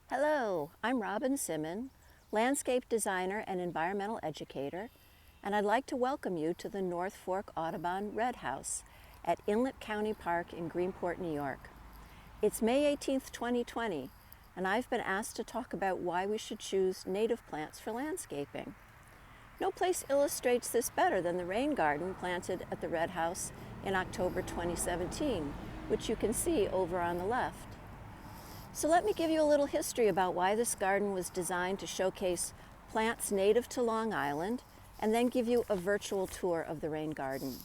Hello, I'm Robin Simmen, landscape designer and environmental educator, and I'd like to welcome you to the North Fork Audubon Red House at Inlet County Park in Greenport, New York. It's May 18th, 2020, and I've been asked to talk about why we should choose native plants for landscaping. No place illustrates this better than the rain garden planted at the Red House in October 2017, which you can see over on the left. So let me give you a little history about why this garden was designed to showcase plants native to Long Island, and then give you a virtual tour of the rain garden.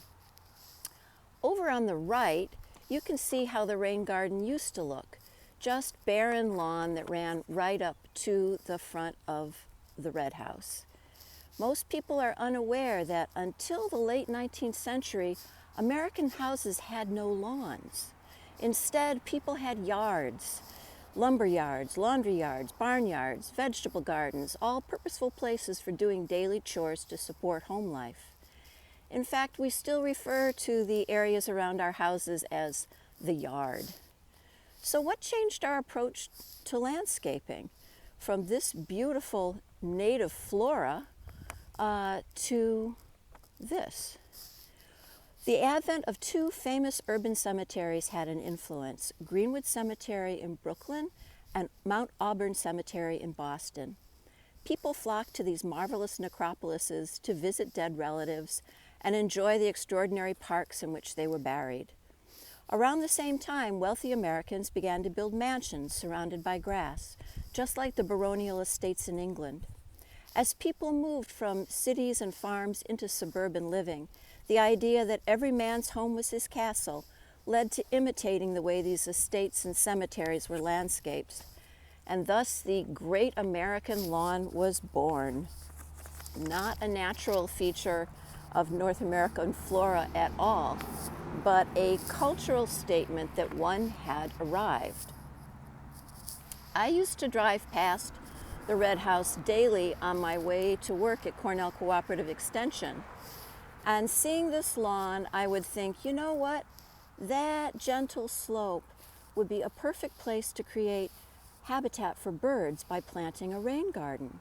Over on the right, you can see how the rain garden used to look. Just barren lawn that ran right up to the front of the Red House. Most people are unaware that until the late 19th century, American houses had no lawns. Instead, people had yards. Lumber yards, laundry yards, barnyards, vegetable gardens, all purposeful places for doing daily chores to support home life. In fact, we still refer to the areas around our houses as the yard. So what changed our approach to landscaping from this beautiful native flora to this? The advent of two famous urban cemeteries had an influence: Greenwood Cemetery in Brooklyn and Mount Auburn Cemetery in Boston. People flocked to these marvelous necropolises to visit dead relatives and enjoy the extraordinary parks in which they were buried. Around the same time, wealthy Americans began to build mansions surrounded by grass, just like the baronial estates in England. As people moved from cities and farms into suburban living, the idea that every man's home was his castle led to imitating the way these estates and cemeteries were landscaped, and thus the great American lawn was born. Not a natural feature of North American flora at all, but a cultural statement that one had arrived. I used to drive past the Red House daily on my way to work at Cornell Cooperative Extension. And seeing this lawn, I would think, you know what? That gentle slope would be a perfect place to create habitat for birds by planting a rain garden,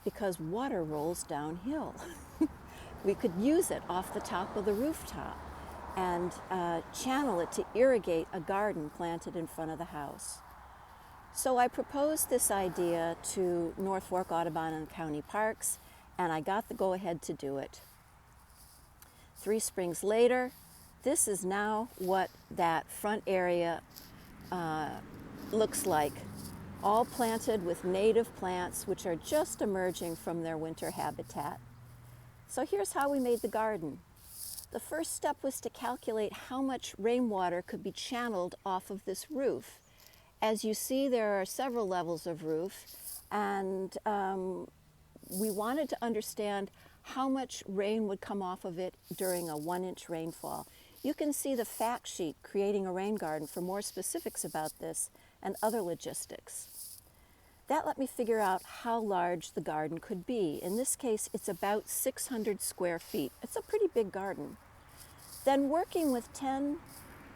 because water rolls downhill. We could use it off the top of the rooftop and channel it to irrigate a garden planted in front of the house. So I proposed this idea to North Fork Audubon and County Parks, and I got the go-ahead to do it. 3 springs later, this is now what that front area looks like, all planted with native plants which are just emerging from their winter habitat. So here's how we made the garden. The first step was to calculate how much rainwater could be channeled off of this roof. As you see, there are several levels of roof, and we wanted to understand how much rain would come off of it during a 1-inch rainfall. You can see the fact sheet, Creating a Rain Garden, for more specifics about this and other logistics. That let me figure out how large the garden could be. In this case, it's about 600 square feet. It's a pretty big garden. Then, working with 10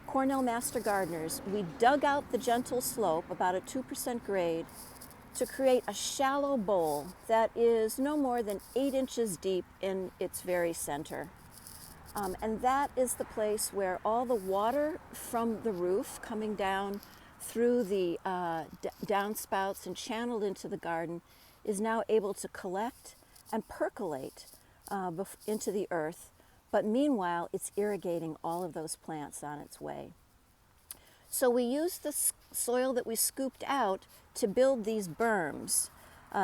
Cornell Master Gardeners, we dug out the gentle slope, about a 2% grade, to create a shallow bowl that is no more than 8 inches deep in its very center. And that is the place where all the water from the roof coming down through the downspouts and channeled into the garden is now able to collect and percolate into the earth. But meanwhile, it's irrigating all of those plants on its way. So we used the soil that we scooped out to build these berms.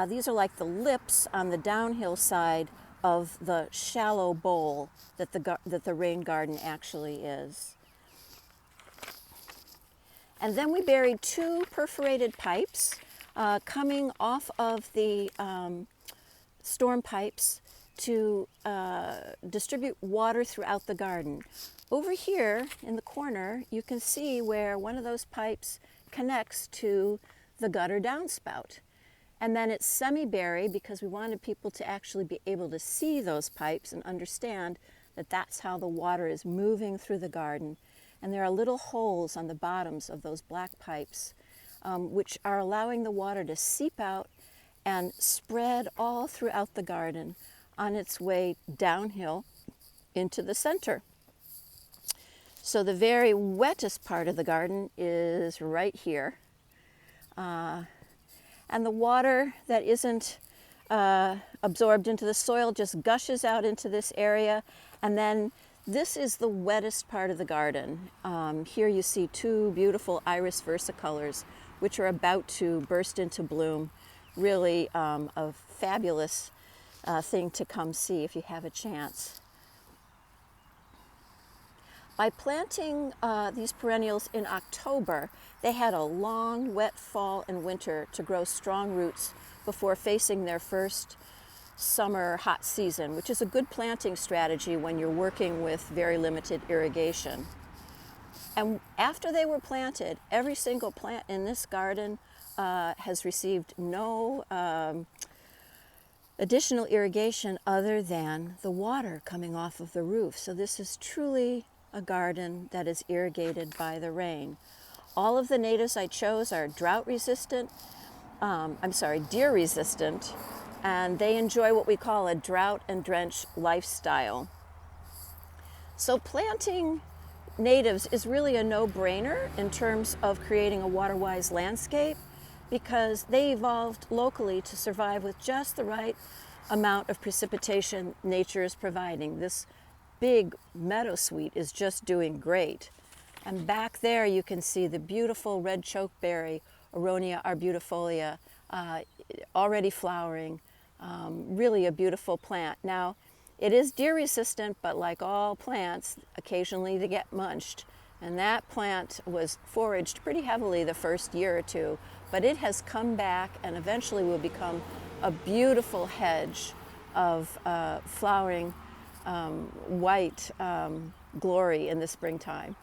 These are like the lips on the downhill side of the shallow bowl that the rain garden actually is. And then we buried 2 perforated pipes coming off of the storm pipes to distribute water throughout the garden. Over here in the corner, you can see where one of those pipes connects to the gutter downspout. And then it's semi-buried because we wanted people to actually be able to see those pipes and understand that that's how the water is moving through the garden. And there are little holes on the bottoms of those black pipes which are allowing the water to seep out and spread all throughout the garden on its way downhill into the center. So the very wettest part of the garden is right here. And the water that isn't absorbed into the soil just gushes out into this area. And then this is the wettest part of the garden. Here you see two beautiful iris versicolors, which are about to burst into bloom. Really a fabulous thing to come see if you have a chance. By planting these perennials in October, they had a long, wet fall and winter to grow strong roots before facing their first summer hot season, which is a good planting strategy when you're working with very limited irrigation. And after they were planted, every single plant in this garden has received no additional irrigation other than the water coming off of the roof. So this is truly a garden that is irrigated by the rain. All of the natives I chose are deer resistant, and they enjoy what we call a drought and drench lifestyle. So planting natives is really a no-brainer in terms of creating a water-wise landscape, because they evolved locally to survive with just the right amount of precipitation nature is providing. This big meadowsweet is just doing great. And back there you can see the beautiful red chokeberry, Aronia arbustifolia, already flowering. Really a beautiful plant. Now, it is deer resistant, but like all plants, occasionally they get munched. And that plant was foraged pretty heavily the first year or two, but it has come back and eventually will become a beautiful hedge of flowering white glory in the springtime.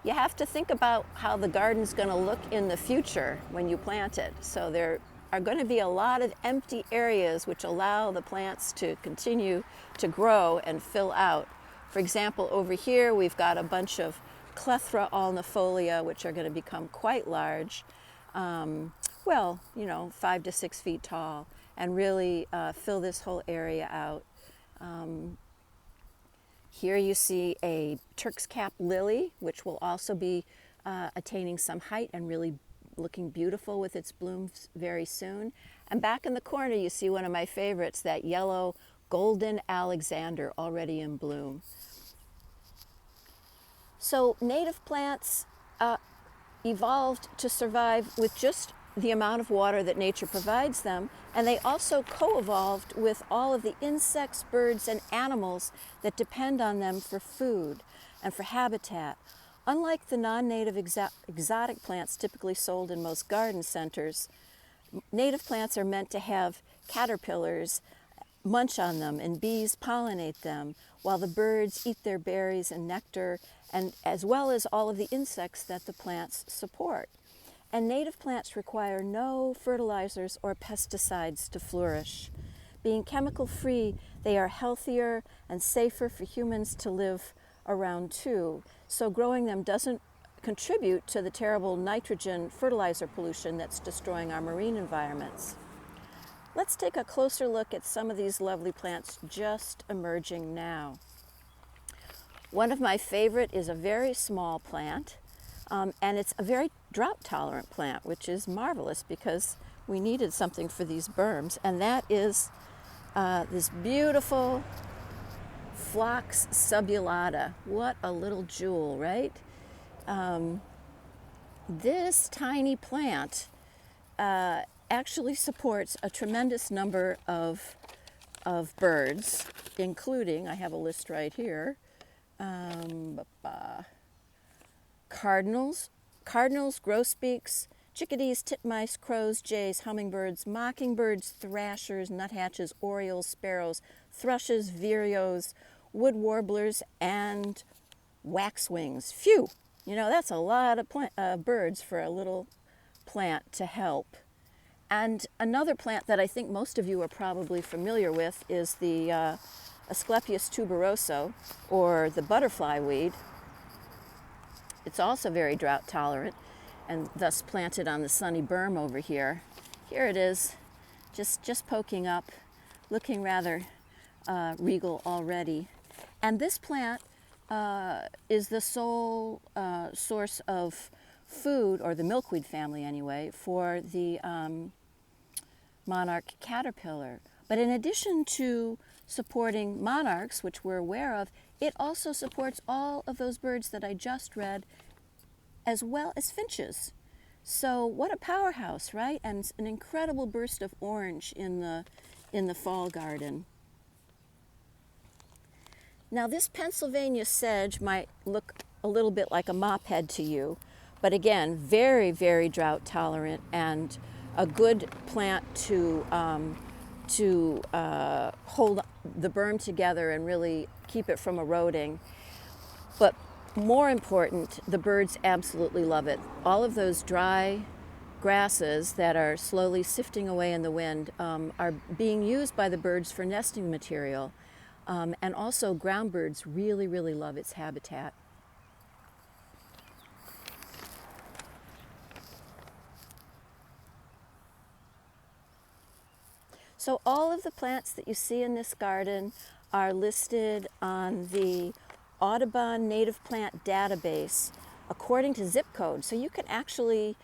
You have to think about how the garden's going to look in the future when you plant it. So there are going to be a lot of empty areas which allow the plants to continue to grow and fill out. For example, over here we've got a bunch of Clethra alnifolia, which are going to become quite large, 5 to 6 feet tall, and really fill this whole area out. Here you see a Turk's cap lily, which will also be attaining some height and really looking beautiful with its blooms very soon. And back in the corner you see one of my favorites, that yellow golden Alexander, already in bloom. So native plants evolved to survive with just the amount of water that nature provides them, and they also co-evolved with all of the insects, birds, and animals that depend on them for food and for habitat. Unlike the non-native exotic plants typically sold in most garden centers, native plants are meant to have caterpillars munch on them and bees pollinate them, while the birds eat their berries and nectar, and as well as all of the insects that the plants support. And native plants require no fertilizers or pesticides to flourish. Being chemical-free, they are healthier and safer for humans to live around too. So growing them doesn't contribute to the terrible nitrogen fertilizer pollution that's destroying our marine environments. Let's take a closer look at some of these lovely plants just emerging now. One of my favorite is a very small plant, and it's a very drought-tolerant plant, which is marvelous because we needed something for these berms, and that is this beautiful Phlox subulata. What a little jewel, right? This tiny plant actually supports a tremendous number of birds, including, I have a list right here, cardinals, grosbeaks, chickadees, titmice, crows, jays, hummingbirds, mockingbirds, thrashers, nuthatches, orioles, sparrows, thrushes, vireos, wood warblers, and waxwings. Phew! You know, that's a lot of birds for a little plant to help. And another plant that I think most of you are probably familiar with is the Asclepias tuberoso, or the butterfly weed. It's also very drought tolerant. and thus planted on the sunny berm over here. Here it is, just poking up, looking rather regal already. And this plant is the sole source of food, or the milkweed family anyway, for the monarch caterpillar. But in addition to supporting monarchs, which we're aware of, it also supports all of those birds that I just read, as well as finches. So what a powerhouse, right? And an incredible burst of orange in the fall garden. Now this Pennsylvania sedge might look a little bit like a mop head to you, but again, very, very drought tolerant and a good plant to hold the berm together and really keep it from eroding. But more important, the birds absolutely love it. All of those dry grasses that are slowly sifting away in the wind are being used by the birds for nesting material. And also ground birds really, really love its habitat. So all of the plants that you see in this garden are listed on the Audubon Native Plant Database according to zip code. So you can actually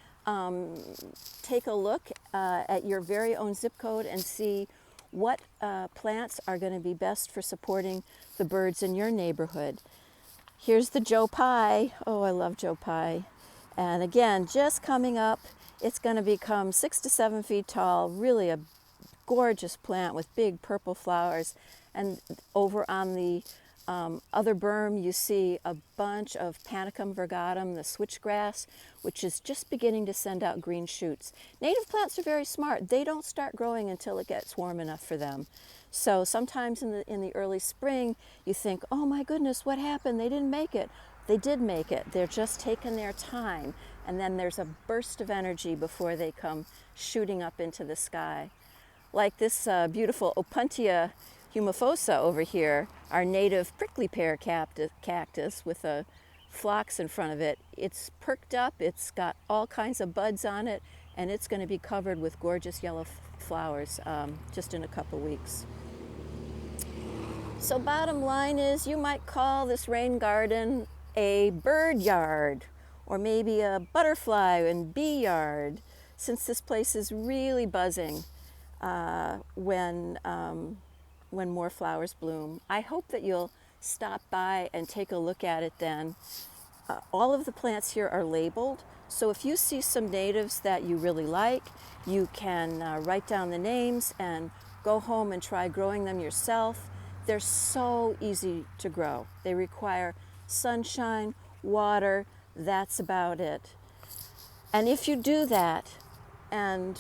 take a look at your very own zip code and see what plants are going to be best for supporting the birds in your neighborhood. Here's the Joe Pye. Oh, I love Joe Pye. And again, just coming up, it's going to become 6 to 7 feet tall, really a gorgeous plant with big purple flowers. And over on the other berm, you see a bunch of Panicum virgatum, the switchgrass, which is just beginning to send out green shoots. Native plants are very smart. They don't start growing until it gets warm enough for them. So sometimes in the early spring, you think, oh my goodness, what happened? They didn't make it. They did make it. They're just taking their time. And then there's a burst of energy before they come shooting up into the sky. Like this beautiful Opuntia humifosa over here, our native prickly pear cactus with a phlox in front of it. It's perked up, it's got all kinds of buds on it, and it's going to be covered with gorgeous yellow flowers just in a couple weeks. So bottom line is, you might call this rain garden a bird yard, or maybe a butterfly and bee yard, since this place is really buzzing when more flowers bloom. I hope that you'll stop by and take a look at it then. All of the plants here are labeled, so if you see some natives that you really like, you can write down the names and go home and try growing them yourself. They're so easy to grow. They require sunshine, water, that's about it. And if you do that and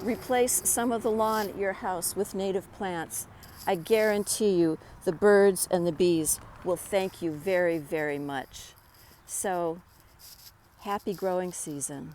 replace some of the lawn at your house with native plants, I guarantee you the birds and the bees will thank you very, very much. So, happy growing season.